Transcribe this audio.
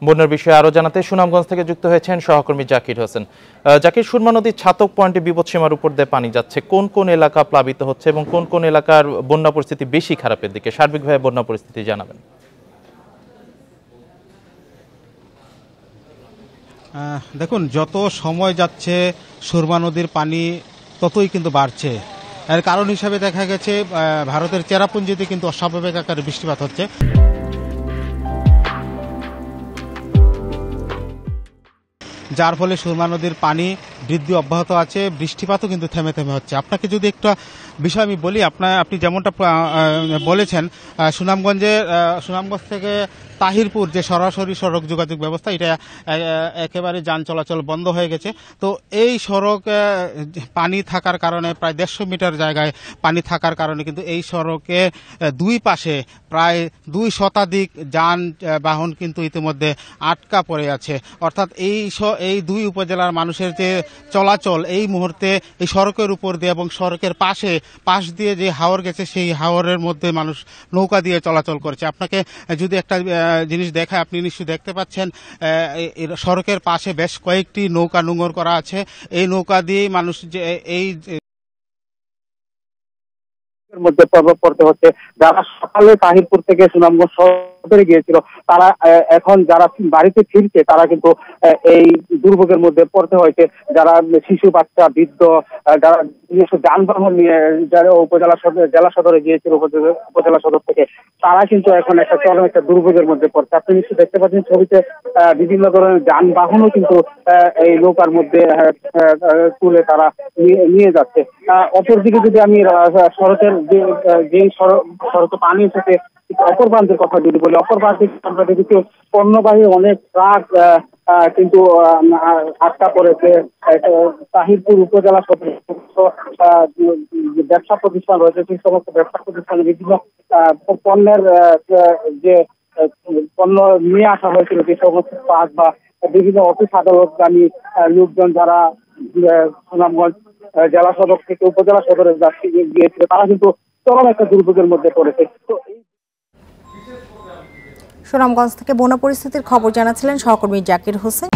বন্যার বিষয়ে আরো জানাতে সুনামগঞ্জ থেকে যুক্ত হয়েছেন সহকর্মী জাকির হোসেন। জাকির, সুরমা নদীর ছাতক পয়েন্টে বিপদসীমার উপর দিয়ে পানি যাচ্ছে, কোন কোন এলাকা প্লাবিত হচ্ছে এবং কোন কোন এলাকার বন্যা পরিস্থিতি বেশি খারাপের দিকে, সার্বিকভাবে বন্যা পরিস্থিতি জানাবেন। দেখুন, যত সময় যাচ্ছে সুরমা নদীর পানি ততই কিন্তু বাড়ছে। এর কারণ হিসাবে দেখা গেছে ভারতের চেরাপুঞ্জিতে কিন্তু অস্বাভাবিক আকারে বৃষ্টিপাত হচ্ছে। যার ফলে সুরমা নদীর পানি বৃদ্ধি অব্যাহত আছে, বৃষ্টিপাতও কিন্তু থেমে থেমে হচ্ছে। আপনাকে যদি একটা বিষয় আমি বলি, আপনি যেমনটা বলেছেন, সুনামগঞ্জ থেকে তাহিরপুর যে সরাসরি সড়ক যোগাযোগ ব্যবস্থা, এটা একেবারে যান চলাচল বন্ধ হয়ে গেছে। তো এই সড়ক পানি থাকার কারণে, প্রায় 150 মিটার জায়গায় পানি থাকার কারণে কিন্তু এই সড়কে দুই পাশে প্রায় 2 শতাধিক যানবাহন কিন্তু ইতিমধ্যে আটকা পড়ে আছে। অর্থাৎ এই দুই উপজেলার মানুষের যে চলাচল এই মুহূর্তে এই সড়কের উপর দিয়ে এবং সড়কের পাশ দিয়ে যে হাওর গেছে, সেই হাওরের মধ্যে মানুষ নৌকা দিয়ে চলাচল করছে। আপনাকে যদি একটা জিনিস দেখায়, আপনি নিশ্চয়ই দেখতে পাচ্ছেন সড়কের পাশে বেশ কয়েকটি নৌকা নোঙর করা আছে। এই নৌকা দিয়ে মানুষ যে এই মধ্যে প্রভাব পড়তে হচ্ছে। যারা সকালে তাহিরপুর থেকে সুনামগঞ্জ শহরে গিয়েছিল, তারা এখন যারা বাড়িতে ফিরছে, তারা কিন্তু এই দুর্ভোগের মধ্যে পড়তে হয়েছে। যারা শিশু, বাচ্চা, বৃদ্ধ, যারা নিজস্ব যানবাহন নিয়ে যারা জেলা সদরে গিয়েছিল, উপজেলা সদর থেকে, তারা কিন্তু এখন একটা চরম একটা দুর্ভোগের মধ্যে পড়ছে। আপনি নিশ্চয়ই দেখতে পাচ্ছেন ছবিতে বিভিন্ন ধরনের যানবাহনও কিন্তু এই নৌকার মধ্যে তুলে তারা নিয়ে যাচ্ছে। অপরদিকে যদি আমি সড়কের যে সড়কে পানি এসেছে, অপর প্রান্তের কথা যদি বলি, অপর প্রান্তে আমরা দেখেছি পণ্যবাহী অনেক ট্রাক কিন্তু আটকা পড়েছে। তাহিরপুর উপজেলা সদর ব্যবসা প্রতিষ্ঠান রয়েছে, সেই সমস্ত ব্যবসা প্রতিষ্ঠানে বিভিন্ন পণ্যের যে পণ্য নিয়ে আসা হয়েছিল, যে সমস্ত ট্রাক বা বিভিন্ন অফিস আদালতগামী লোকজন যারা সুনামগঞ্জ জেলা সদর থেকে উপজেলা সদরে গিয়েছিল, তারা কিন্তু চরম একটা দুর্ভোগের মধ্যে পড়েছে। সুনামগঞ্জ থেকে বন্যা পরিস্থিতির খবর জানাচ্ছিলেন সহকর্মী জাকির হোসেন।